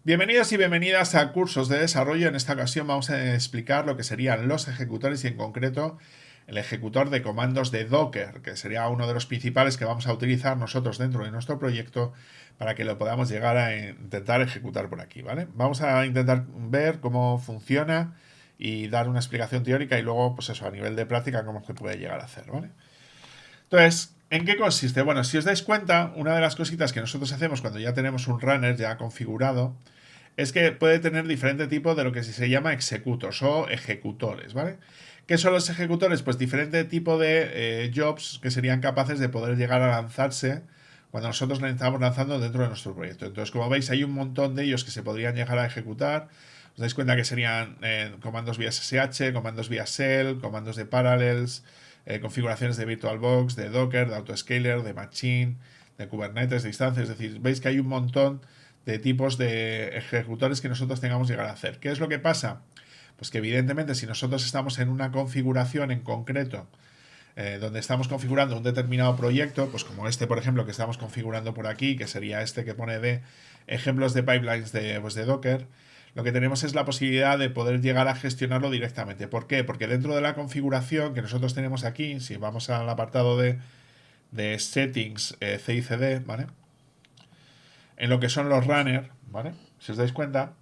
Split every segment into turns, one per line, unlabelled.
Bienvenidos y bienvenidas a Cursos de Desarrollo. En esta ocasión vamos a explicar lo que serían los ejecutores y en concreto el ejecutor de comandos de Docker, que sería uno de los principales que vamos a utilizar nosotros dentro de nuestro proyecto para que lo podamos llegar a intentar ejecutar por aquí, ¿vale? Vamos a intentar ver cómo funciona y dar una explicación teórica y luego, pues eso, a nivel de práctica, cómo se puede llegar a hacer, ¿vale? Entonces, ¿en qué consiste? Bueno, si os dais cuenta, una de las cositas que nosotros hacemos cuando ya tenemos un runner ya configurado es que puede tener diferente tipo de lo que se llama executors o ejecutores, ¿vale? ¿Qué son los ejecutores? Pues diferente tipo de jobs que serían capaces de poder llegar a lanzarse cuando nosotros le estamos lanzando dentro de nuestro proyecto. Entonces, como veis, hay un montón de ellos que se podrían llegar a ejecutar. Os dais cuenta que serían comandos vía SSH, comandos vía shell, comandos de parallels, configuraciones de VirtualBox, de Docker, de Autoscaler, de Machine, de Kubernetes, de instancias. Es decir, veis que hay un montón de tipos de ejecutores que nosotros tengamos que llegar a hacer. ¿Qué es lo que pasa? Pues que evidentemente si nosotros estamos en una configuración en concreto donde estamos configurando un determinado proyecto, pues como este por ejemplo que estamos configurando por aquí, que sería este que pone de ejemplos de pipelines de Docker, lo que tenemos es la posibilidad de poder llegar a gestionarlo directamente. ¿Por qué? Porque dentro de la configuración que nosotros tenemos aquí, si vamos al apartado de settings CICD, ¿vale? En lo que son los runners, ¿vale? Si os dais cuenta,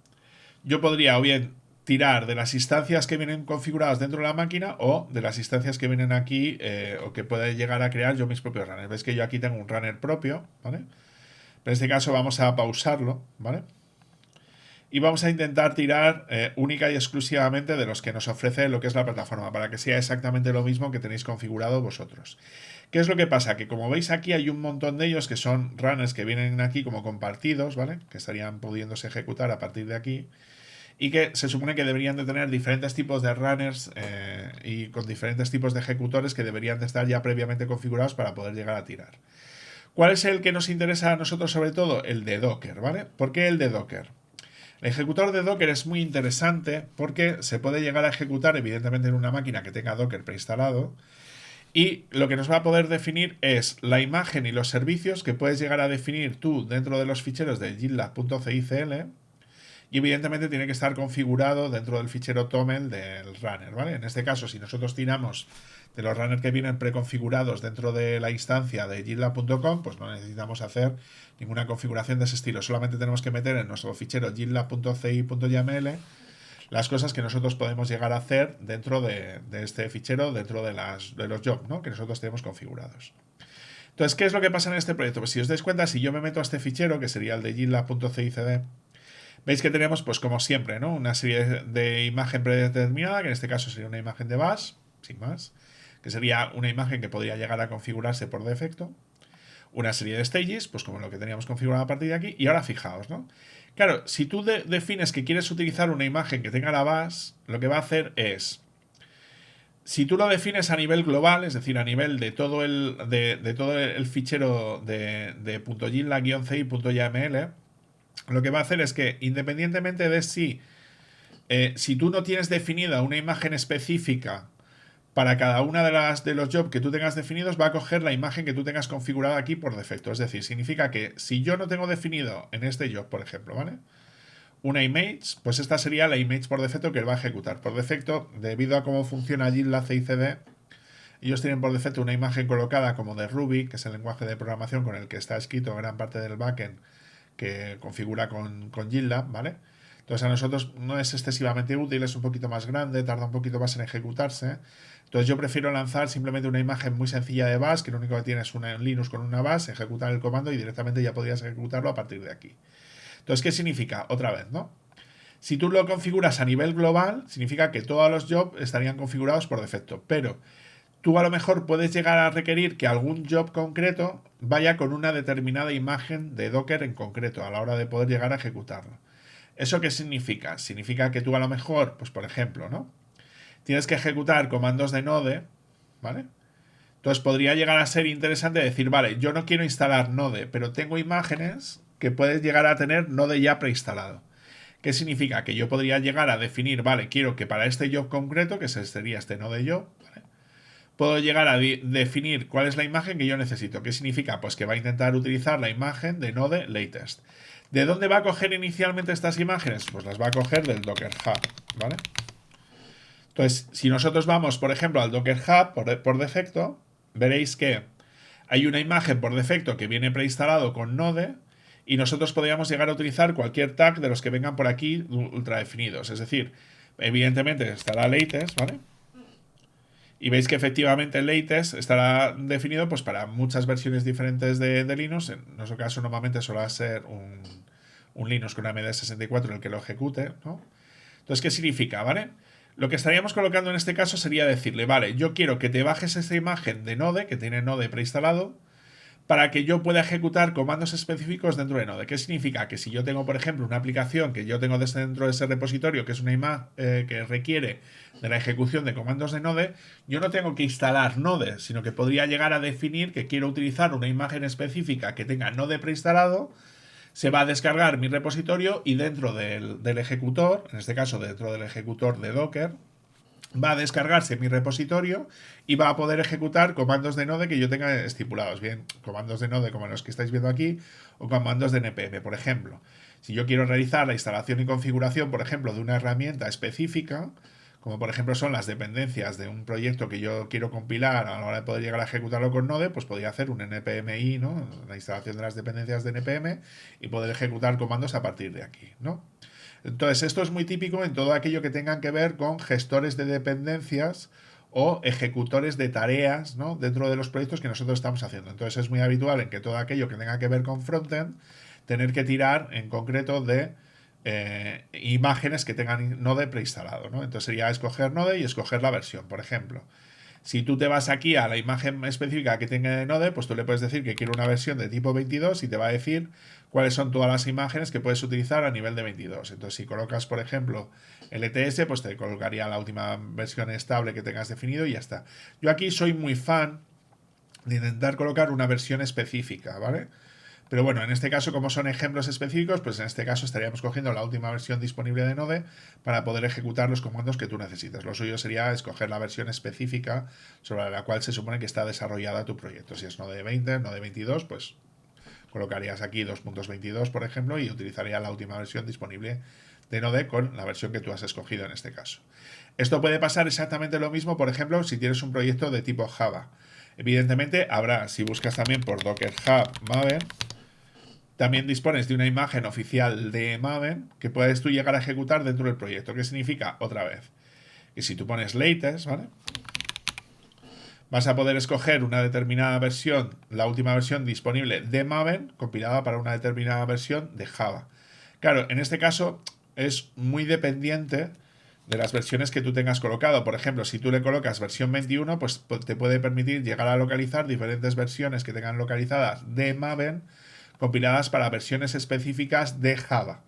yo podría o bien tirar de las instancias que vienen configuradas dentro de la máquina o de las instancias que vienen aquí o que pueda llegar a crear yo mis propios runners. Veis que yo aquí tengo un runner propio, ¿vale? En este caso vamos a pausarlo, ¿vale? Y vamos a intentar tirar única y exclusivamente de los que nos ofrece lo que es la plataforma, para que sea exactamente lo mismo que tenéis configurado vosotros. ¿Qué es lo que pasa? Que como veis aquí hay un montón de ellos que son runners que vienen aquí como compartidos, ¿vale? Que estarían pudiéndose ejecutar a partir de aquí y que se supone que deberían de tener diferentes tipos de runners y con diferentes tipos de ejecutores que deberían de estar ya previamente configurados para poder llegar a tirar. ¿Cuál es el que nos interesa a nosotros sobre todo? El de Docker, ¿vale? ¿Por qué el de Docker? El ejecutor de Docker es muy interesante porque se puede llegar a ejecutar evidentemente en una máquina que tenga Docker preinstalado y lo que nos va a poder definir es la imagen y los servicios que puedes llegar a definir tú dentro de los ficheros de gitlab.cicl y evidentemente tiene que estar configurado dentro del fichero toml del runner, ¿vale? En este caso, si nosotros tiramos de los runners que vienen preconfigurados dentro de la instancia de gitlab.com, pues no necesitamos hacer ninguna configuración de ese estilo. Solamente tenemos que meter en nuestro fichero gitlab.ci.yaml las cosas que nosotros podemos llegar a hacer dentro de este fichero, dentro de los jobs, ¿no? Que nosotros tenemos configurados. Entonces, ¿qué es lo que pasa en este proyecto? Pues si os dais cuenta, si yo me meto a este fichero, que sería el de gitlab.cicd, veis que tenemos, pues como siempre, ¿no? Una serie de imagen predeterminada, que en este caso sería una imagen de bus, sin más, que sería una imagen que podría llegar a configurarse por defecto. Una serie de stages, pues como lo que teníamos configurado a partir de aquí. Y ahora fijaos, ¿no? Claro, si tú defines que quieres utilizar una imagen que tenga la bus, lo que va a hacer es, si tú lo defines a nivel global, es decir, a nivel de todo el fichero de .gila-ci.yml, lo que va a hacer es que independientemente de si tú no tienes definida una imagen específica para cada una de los jobs que tú tengas definidos, va a coger la imagen que tú tengas configurada aquí por defecto. Es decir, significa que si yo no tengo definido en este job, por ejemplo, ¿vale? Una image, pues esta sería la image por defecto que él va a ejecutar. Por defecto, debido a cómo funciona allí la CICD, ellos tienen por defecto una imagen colocada como de Ruby, que es el lenguaje de programación con el que está escrito gran parte del backend que configura con GitLab, ¿vale? Entonces a nosotros no es excesivamente útil, es un poquito más grande, tarda un poquito más en ejecutarse. Entonces yo prefiero lanzar simplemente una imagen muy sencilla de bash, que lo único que tiene es una Linux con una bash, ejecutar el comando y directamente ya podrías ejecutarlo a partir de aquí. Entonces, ¿qué significa? Otra vez, ¿no? Si tú lo configuras a nivel global, significa que todos los jobs estarían configurados por defecto, pero tú a lo mejor puedes llegar a requerir que algún job concreto vaya con una determinada imagen de Docker en concreto a la hora de poder llegar a ejecutarlo. ¿Eso qué significa? Significa que tú a lo mejor, pues por ejemplo, ¿no? Tienes que ejecutar comandos de Node, ¿vale? Entonces podría llegar a ser interesante decir, vale, yo no quiero instalar Node, pero tengo imágenes que puedes llegar a tener Node ya preinstalado. ¿Qué significa? Que yo podría llegar a definir, vale, quiero que para este job concreto, que sería este Node job, ¿vale? Puedo llegar a definir cuál es la imagen que yo necesito. ¿Qué significa? Pues que va a intentar utilizar la imagen de Node Latest. ¿De dónde va a coger inicialmente estas imágenes? Pues las va a coger del Docker Hub, ¿vale? Entonces, si nosotros vamos, por ejemplo, al Docker Hub por defecto, veréis que hay una imagen por defecto que viene preinstalado con Node y nosotros podríamos llegar a utilizar cualquier tag de los que vengan por aquí ultra definidos. Es decir, evidentemente estará latest, ¿vale? Y veis que efectivamente el latest estará definido pues para muchas versiones diferentes de Linux. En nuestro caso normalmente suele ser un Linux con AMD64 el que lo ejecute, ¿no? Entonces, ¿qué significa, vale? Lo que estaríamos colocando en este caso sería decirle, vale, yo quiero que te bajes esta imagen de Node, que tiene Node preinstalado, para que yo pueda ejecutar comandos específicos dentro de Node. ¿Qué significa? Que si yo tengo, por ejemplo, una aplicación que yo tengo dentro de ese repositorio, que es una imagen que requiere de la ejecución de comandos de Node, yo no tengo que instalar Node, sino que podría llegar a definir que quiero utilizar una imagen específica que tenga Node preinstalado, se va a descargar mi repositorio y dentro del ejecutor, en este caso dentro del ejecutor de Docker, va a descargarse mi repositorio y va a poder ejecutar comandos de Node que yo tenga estipulados. Bien, comandos de Node como los que estáis viendo aquí o comandos de npm, por ejemplo. Si yo quiero realizar la instalación y configuración, por ejemplo, de una herramienta específica, como por ejemplo son las dependencias de un proyecto que yo quiero compilar a la hora de poder llegar a ejecutarlo con Node, pues podría hacer un npmi, ¿no? La instalación de las dependencias de npm y poder ejecutar comandos a partir de aquí, ¿no? Entonces, esto es muy típico en todo aquello que tengan que ver con gestores de dependencias o ejecutores de tareas, ¿no? Dentro de los proyectos que nosotros estamos haciendo. Entonces, es muy habitual en que todo aquello que tenga que ver con frontend, tener que tirar en concreto de imágenes que tengan Node preinstalado, ¿no? Entonces sería escoger Node y escoger la versión, por ejemplo. Si tú te vas aquí a la imagen específica que tenga Node, pues tú le puedes decir que quiero una versión de tipo 22 y te va a decir cuáles son todas las imágenes que puedes utilizar a nivel de 22. Entonces, si colocas, por ejemplo, LTS, pues te colocaría la última versión estable que tengas definido y ya está. Yo aquí soy muy fan de intentar colocar una versión específica, ¿vale? Pero bueno, en este caso, como son ejemplos específicos, pues en este caso estaríamos cogiendo la última versión disponible de Node para poder ejecutar los comandos que tú necesitas. Lo suyo sería escoger la versión específica sobre la cual se supone que está desarrollada tu proyecto. Si es Node 20, Node 22, pues colocarías aquí 2.22, por ejemplo, y utilizaría la última versión disponible de Node con la versión que tú has escogido en este caso. Esto puede pasar exactamente lo mismo, por ejemplo, si tienes un proyecto de tipo Java. Evidentemente habrá, si buscas también por Docker Hub Maven, también dispones de una imagen oficial de Maven que puedes tú llegar a ejecutar dentro del proyecto. ¿Qué significa? Otra vez, que si tú pones latest, ¿vale? Vas a poder escoger una determinada versión, la última versión disponible de Maven, compilada para una determinada versión de Java. Claro, en este caso es muy dependiente de las versiones que tú tengas colocado. Por ejemplo, si tú le colocas versión 21, pues te puede permitir llegar a localizar diferentes versiones que tengan localizadas de Maven compiladas para versiones específicas de Java.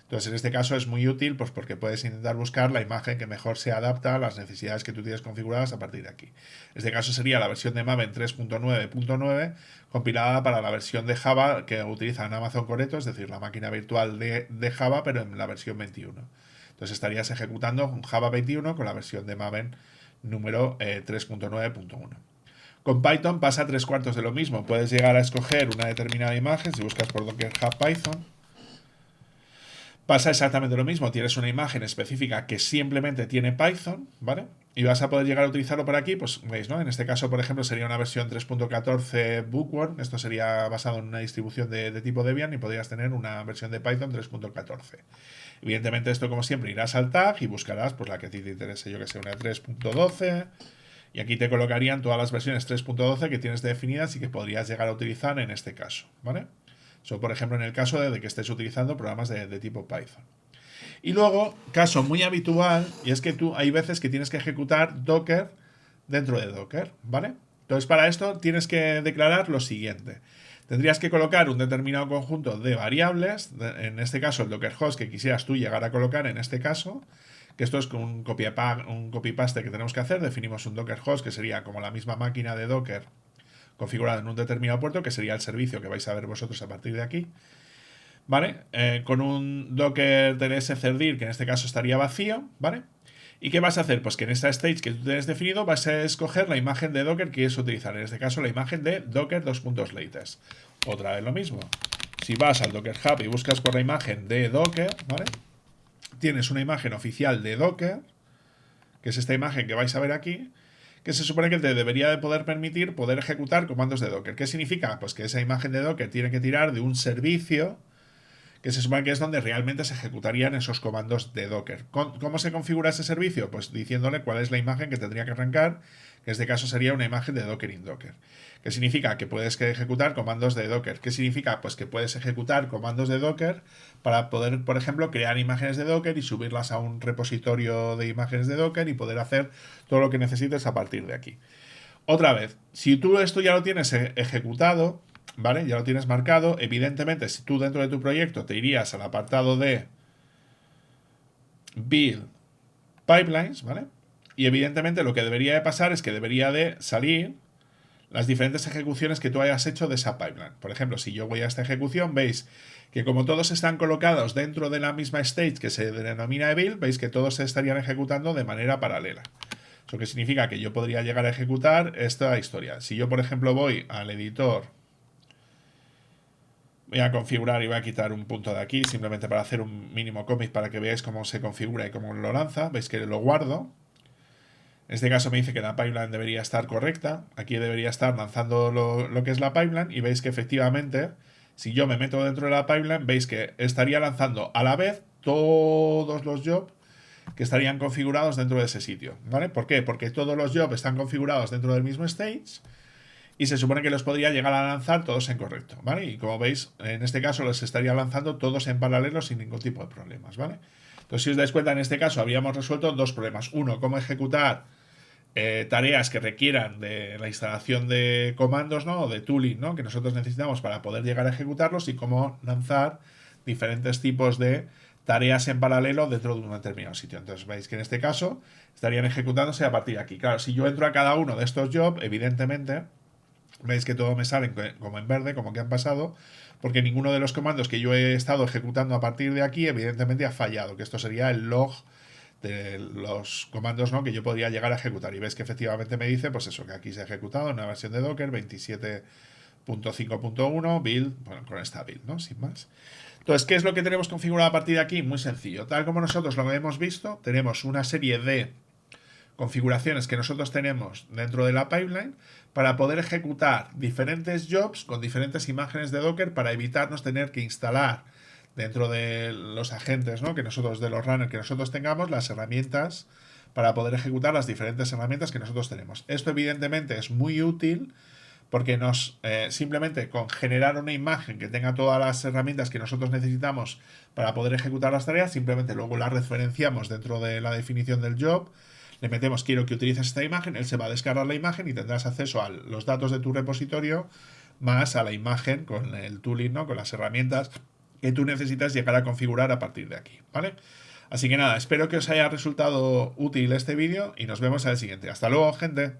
Entonces, en este caso es muy útil pues porque puedes intentar buscar la imagen que mejor se adapta a las necesidades que tú tienes configuradas a partir de aquí. En este caso sería la versión de Maven 3.9.9 compilada para la versión de Java que utilizan Amazon Coreto, es decir, la máquina virtual de Java, pero en la versión 21. Entonces estarías ejecutando un Java 21 con la versión de Maven número 3.9.1. Con Python pasa 3/4 de lo mismo. Puedes llegar a escoger una determinada imagen, si buscas por Docker Hub Python, pasa exactamente lo mismo. Tienes una imagen específica que simplemente tiene Python, ¿vale? Y vas a poder llegar a utilizarlo por aquí, pues veis, ¿no? En este caso, por ejemplo, sería una versión 3.14 Bookworm. Esto sería basado en una distribución de tipo Debian y podrías tener una versión de Python 3.14. Evidentemente esto, como siempre, irás al tag y buscarás pues la que a ti te interese, yo que sé, una 3.12. Y aquí te colocarían todas las versiones 3.12 que tienes definidas y que podrías llegar a utilizar en este caso, ¿vale? Eso, por ejemplo, en el caso de que estés utilizando programas de tipo Python. Y luego, caso muy habitual, y es que tú hay veces que tienes que ejecutar Docker dentro de Docker, ¿vale? Entonces, para esto tienes que declarar lo siguiente. Tendrías que colocar un determinado conjunto de variables, en este caso el Docker host que quisieras tú llegar a colocar en este caso, que esto es con un copy-paste que tenemos que hacer. Definimos un Docker host que sería como la misma máquina de Docker configurada en un determinado puerto, que sería el servicio que vais a ver vosotros a partir de aquí, ¿vale? Con un Docker TLS cerdir, que en este caso estaría vacío, ¿vale? ¿Y qué vas a hacer? Pues que en esta stage que tú tienes definido vas a escoger la imagen de Docker que quieres utilizar. En este caso la imagen de Docker 2.latest. Otra vez lo mismo. si vas al Docker Hub y buscas por la imagen de Docker, ¿vale? Tienes una imagen oficial de Docker, que es esta imagen que vais a ver aquí, que se supone que te debería de poder permitir poder ejecutar comandos de Docker. ¿Qué significa? Pues que esa imagen de Docker tiene que tirar de un servicio que se supone que es donde realmente se ejecutarían esos comandos de Docker. ¿Cómo se configura ese servicio? Pues diciéndole cuál es la imagen que tendría que arrancar, que en este caso sería una imagen de Docker in Docker. ¿Qué significa? Que puedes ejecutar comandos de Docker. ¿Qué significa? Pues que puedes ejecutar comandos de Docker para poder, por ejemplo, crear imágenes de Docker y subirlas a un repositorio de imágenes de Docker y poder hacer todo lo que necesites a partir de aquí. Otra vez, si tú esto ya lo tienes ejecutado, ¿vale? Ya lo tienes marcado. Evidentemente, si tú dentro de tu proyecto te irías al apartado de Build Pipelines, ¿vale? Y evidentemente lo que debería de pasar es que debería de salir las diferentes ejecuciones que tú hayas hecho de esa pipeline. Por ejemplo, si yo voy a esta ejecución, veis que como todos están colocados dentro de la misma stage que se denomina build, veis que todos se estarían ejecutando de manera paralela. Eso que significa que yo podría llegar a ejecutar esta historia. Si yo, por ejemplo, voy al editor, voy a configurar y voy a quitar un punto de aquí, simplemente para hacer un mínimo commit para que veáis cómo se configura y cómo lo lanza. Veis que lo guardo. En este caso me dice que la pipeline debería estar correcta. Aquí debería estar lanzando lo que es la pipeline. Y veis que efectivamente, si yo me meto dentro de la pipeline, veis que estaría lanzando a la vez todos los jobs que estarían configurados dentro de ese sitio. ¿Vale? ¿Por qué? Porque todos los jobs están configurados dentro del mismo stage y se supone que los podría llegar a lanzar todos en correcto, ¿vale? Y como veis, en este caso los estaría lanzando todos en paralelo sin ningún tipo de problemas, ¿vale? Entonces, si os dais cuenta, en este caso habríamos resuelto dos problemas. Uno, cómo ejecutar tareas que requieran de la instalación de comandos, ¿no? O de tooling, ¿no? Que nosotros necesitamos para poder llegar a ejecutarlos y cómo lanzar diferentes tipos de tareas en paralelo dentro de un determinado sitio. Entonces veis que en este caso estarían ejecutándose a partir de aquí. Claro, si yo entro a cada uno de estos jobs, evidentemente veis que todo me sale como en verde, como que han pasado, porque ninguno de los comandos que yo he estado ejecutando a partir de aquí evidentemente ha fallado, que esto sería el log de los comandos, ¿no? Que yo podría llegar a ejecutar. Y veis que efectivamente me dice, pues eso, que aquí se ha ejecutado en una versión de Docker 27.5.1 build, bueno, con esta build, ¿no? Sin más. Entonces, ¿qué es lo que tenemos configurado a partir de aquí? Muy sencillo. Tal como nosotros lo hemos visto, tenemos una serie de configuraciones que nosotros tenemos dentro de la pipeline para poder ejecutar diferentes jobs con diferentes imágenes de Docker para evitarnos tener que instalar dentro de los agentes, ¿no? Que nosotros, de los runners que nosotros tengamos, las herramientas para poder ejecutar las diferentes herramientas que nosotros tenemos. Esto evidentemente es muy útil porque nos simplemente con generar una imagen que tenga todas las herramientas que nosotros necesitamos para poder ejecutar las tareas, simplemente luego las referenciamos dentro de la definición del job, le metemos quiero que utilices esta imagen, él se va a descargar la imagen y tendrás acceso a los datos de tu repositorio más a la imagen con el tooling, ¿no? Con las herramientas que tú necesitas llegar a configurar a partir de aquí, ¿vale? Así que nada, espero que os haya resultado útil este vídeo y nos vemos en el siguiente. Hasta luego, gente.